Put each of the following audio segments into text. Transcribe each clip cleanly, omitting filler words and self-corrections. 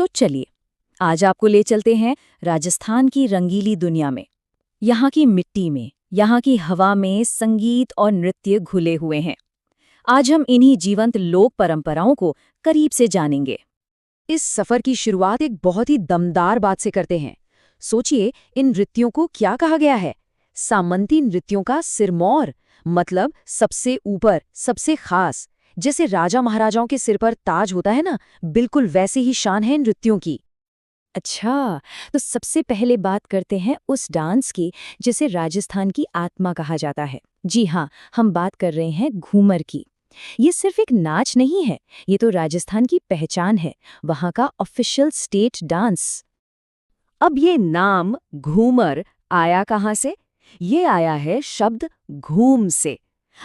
तो चलिए आज आपको ले चलते हैं राजस्थान की रंगीली दुनिया में। यहाँ की मिट्टी में, यहाँ की हवा में संगीत और नृत्य घुले हुए हैं। आज हम इन्हीं जीवंत लोक परंपराओं को करीब से जानेंगे। इस सफर की शुरुआत एक बहुत ही दमदार बात से करते हैं। सोचिए, इन नृत्यों को क्या कहा गया है? सामंती नृत्यों का सिरमौर, मतलब सबसे ऊपर, सबसे खास। जैसे राजा महाराजाओं के सिर पर ताज होता है ना, बिल्कुल वैसे ही शान है इन नृत्यों की। अच्छा, तो सबसे पहले बात करते हैं उस डांस की जिसे राजस्थान की आत्मा कहा जाता है। जी हाँ, हम बात कर रहे हैं घूमर की। ये सिर्फ एक नाच नहीं है, ये तो राजस्थान की पहचान है, वहाँ का ऑफिशियल स्टेट डांस। अब ये नाम घूमर आया कहाँ से? ये आया है शब्द घूम से।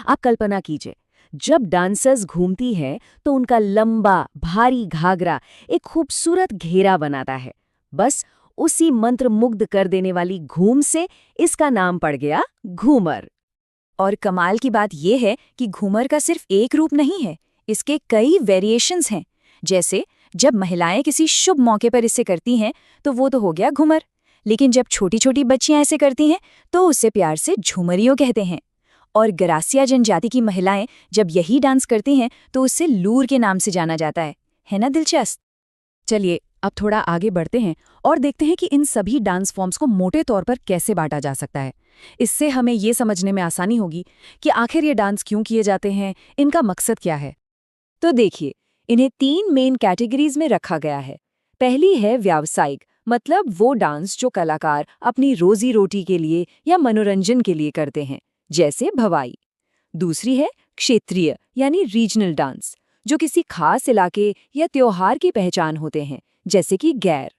आप कल्पना कीजिए, जब डांसर्स घूमती है तो उनका लंबा भारी घाघरा एक खूबसूरत घेरा बनाता है। बस उसी मंत्र मुग्ध कर देने वाली घूम से इसका नाम पड़ गया घूमर। और कमाल की बात यह है कि घूमर का सिर्फ एक रूप नहीं है, इसके कई वेरिएशंस हैं। जैसे जब महिलाएं किसी शुभ मौके पर इसे करती हैं तो वो तो हो गया घूमर, लेकिन जब छोटी छोटी बच्चियां ऐसे करती हैं तो उसे प्यार से झूमरियों कहते हैं। और गरासिया जनजाति की महिलाएं जब यही डांस करती हैं तो उसे लूर के नाम से जाना जाता है ना दिलचस्प? चलिए अब थोड़ा आगे बढ़ते हैं और देखते हैं कि इन सभी डांस फॉर्म्स को मोटे तौर पर कैसे बांटा जा सकता है। इससे हमें ये समझने में आसानी होगी कि आखिर ये डांस क्यों किए जाते हैं, इनका मकसद क्या है। तो देखिए, इन्हें 3 मेन कैटेगरीज में रखा गया है। पहली है व्यावसायिक, मतलब वो डांस जो कलाकार अपनी रोजी रोटी के लिए या मनोरंजन के लिए करते हैं, जैसे भवाई। दूसरी है क्षेत्रीय यानी रीजनल डांस, जो किसी खास इलाके या त्योहार की पहचान होते हैं, जैसे कि गैर।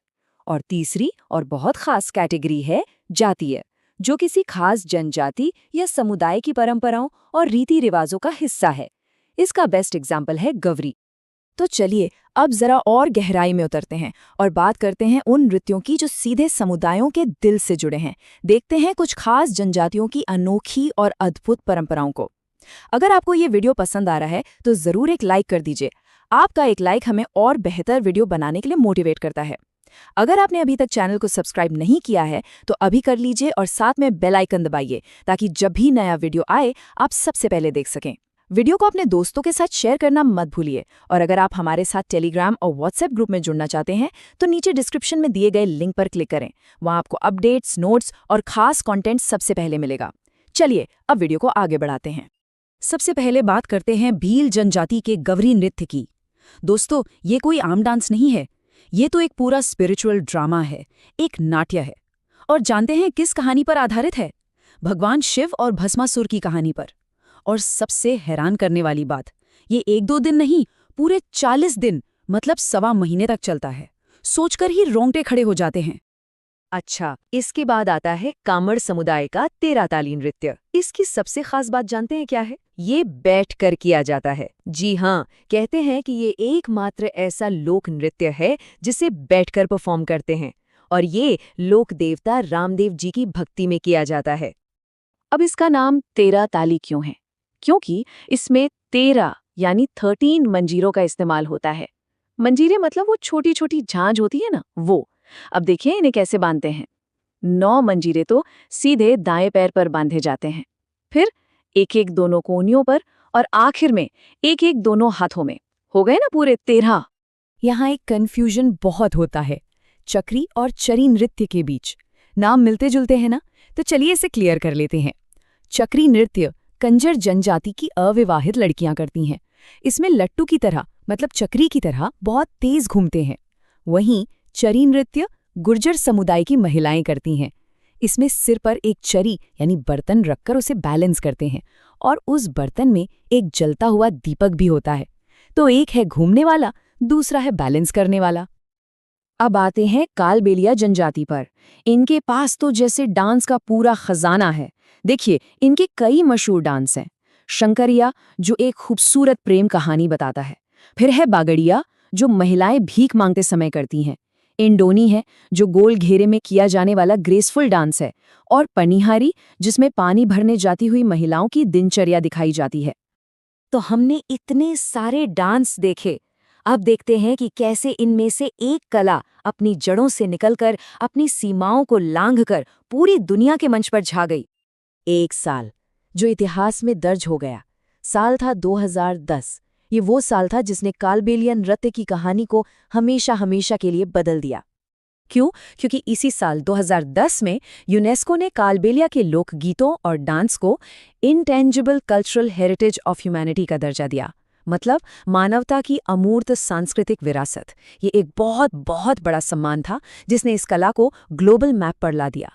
और तीसरी और बहुत खास कैटेगरी है जातीय, जो किसी खास जनजाति या समुदाय की परंपराओं और रीति रिवाजों का हिस्सा है। इसका बेस्ट एग्जाम्पल है गवरी। तो चलिए अब जरा और गहराई में उतरते हैं और बात करते हैं उन नृत्यों की जो सीधे समुदायों के दिल से जुड़े हैं। देखते हैं कुछ खास जनजातियों की अनोखी और अद्भुत परंपराओं को। अगर आपको ये वीडियो पसंद आ रहा है तो जरूर एक लाइक कर दीजिए। आपका एक लाइक हमें और बेहतर वीडियो बनाने के लिए मोटिवेट करता है। अगर आपने अभी तक चैनल को सब्सक्राइब नहीं किया है तो अभी कर लीजिए और साथ में बेल आइकन दबाइए, ताकि जब भी नया वीडियो आए आप सबसे पहले देख सकें। वीडियो को अपने दोस्तों के साथ शेयर करना मत भूलिए। और अगर आप हमारे साथ टेलीग्राम और व्हाट्सएप ग्रुप में जुड़ना चाहते हैं तो नीचे डिस्क्रिप्शन में दिए गए लिंक पर क्लिक करें। वहां आपको अपडेट्स, नोट्स और खास कंटेंट सबसे पहले मिलेगा। चलिए अब वीडियो को आगे बढ़ाते हैं। सबसे पहले बात करते हैं भील जनजाति के गवरी नृत्य की। दोस्तों, ये कोई आम डांस नहीं है, ये तो एक पूरा स्पिरिचुअल ड्रामा है, एक नाट्य है। और जानते हैं किस कहानी पर आधारित है? भगवान शिव और भस्मासुर की कहानी पर। और सबसे हैरान करने वाली बात, ये 1-2 दिन नहीं, पूरे 40 दिन, मतलब सवा महीने तक चलता है। सोचकर ही रोंगटे खड़े हो जाते हैं। अच्छा, इसके बाद आता है कामड़ समुदाय का तेराताली नृत्य। इसकी सबसे खास बात जानते हैं क्या है? ये बैठकर किया जाता है। जी हाँ, कहते हैं कि ये एकमात्र ऐसा लोक नृत्य है जिसे बैठकर परफॉर्म करते हैं, और ये लोक देवता रामदेव जी की भक्ति में किया जाता है। अब इसका नाम तेराताली क्यों है? क्योंकि इसमें 13 यानी 13 मंजीरों का इस्तेमाल होता है। मंजीरे मतलब वो छोटी छोटी झांझ होती है ना, वो। अब देखिए इन्हें कैसे बांधते हैं। 9 मंजीरे तो सीधे दाएं पैर पर बांधे जाते हैं, फिर एक एक दोनों कोहनियों पर, और आखिर में एक एक दोनों हाथों में। हो गए ना पूरे 13। यहाँ एक कंफ्यूजन बहुत होता है चक्री और चरी नृत्य के बीच। नाम मिलते जुलते हैं ना, तो चलिए इसे क्लियर कर लेते हैं। चक्री नृत्य कंजर जनजाति की अविवाहित लड़कियां करती हैं। इसमें लट्टू की तरह, मतलब चक्री की तरह बहुत तेज घूमते हैं। वहीं चरी नृत्य गुर्जर समुदाय की महिलाएं करती हैं। इसमें सिर पर एक चरी यानी बर्तन रखकर उसे बैलेंस करते हैं, और उस बर्तन में एक जलता हुआ दीपक भी होता है। तो एक है घूमने वाला, दूसरा है बैलेंस करने वाला। अब आते हैं कालबेलिया जनजाति पर। इनके पास तो जैसे डांस का पूरा खजाना है। देखिए, इनके कई मशहूर डांस हैं। शंकरिया, जो एक खूबसूरत प्रेम कहानी बताता है। फिर है बागड़िया, जो महिलाएं भीख मांगते समय करती हैं। इंडोनी है, जो गोल घेरे में किया जाने वाला ग्रेसफुल डांस है। और पनिहारी, जिसमें पानी भरने जाती हुई महिलाओं की दिनचर्या दिखाई जाती है। तो हमने इतने सारे डांस देखे। अब देखते हैं कि कैसे इनमें से एक कला अपनी जड़ों से निकलकर अपनी सीमाओं को लांघकर पूरी दुनिया के मंच पर छा गई। एक साल जो इतिहास में दर्ज हो गया, साल था 2010। ये वो साल था जिसने कालबेलिया नृत्य की कहानी को हमेशा हमेशा के लिए बदल दिया। क्यों? क्योंकि इसी साल 2010 में यूनेस्को ने कालबेलिया के लोकगीतों और डांस को intangible cultural heritage of humanity का दर्जा दिया। मतलब मानवता की अमूर्त सांस्कृतिक विरासत। ये एक बहुत बहुत बड़ा सम्मान था जिसने इस कला को ग्लोबल मैप पर ला दिया।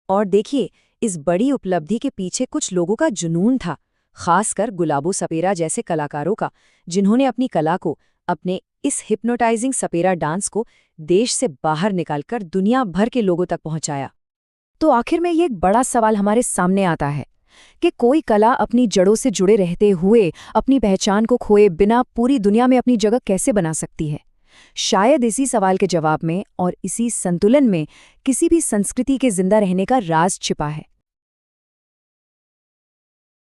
और देखिए, इस बड़ी उपलब्धि के पीछे कुछ लोगों का जुनून था, खासकर गुलाबो सपेरा जैसे कलाकारों का, जिन्होंने अपनी कला को, अपने इस हिप्नोटाइजिंग सपेरा डांस को देश से बाहर निकालकर दुनिया भर के लोगों तक पहुंचाया। तो आखिर में ये एक बड़ा सवाल हमारे सामने आता है कि कोई कला अपनी जड़ों से जुड़े रहते हुए अपनी पहचान को खोए बिना पूरी दुनिया में अपनी जगह कैसे बना सकती है? शायद इसी सवाल के जवाब में और इसी संतुलन में किसी भी संस्कृति के जिंदा रहने का राज छिपा है।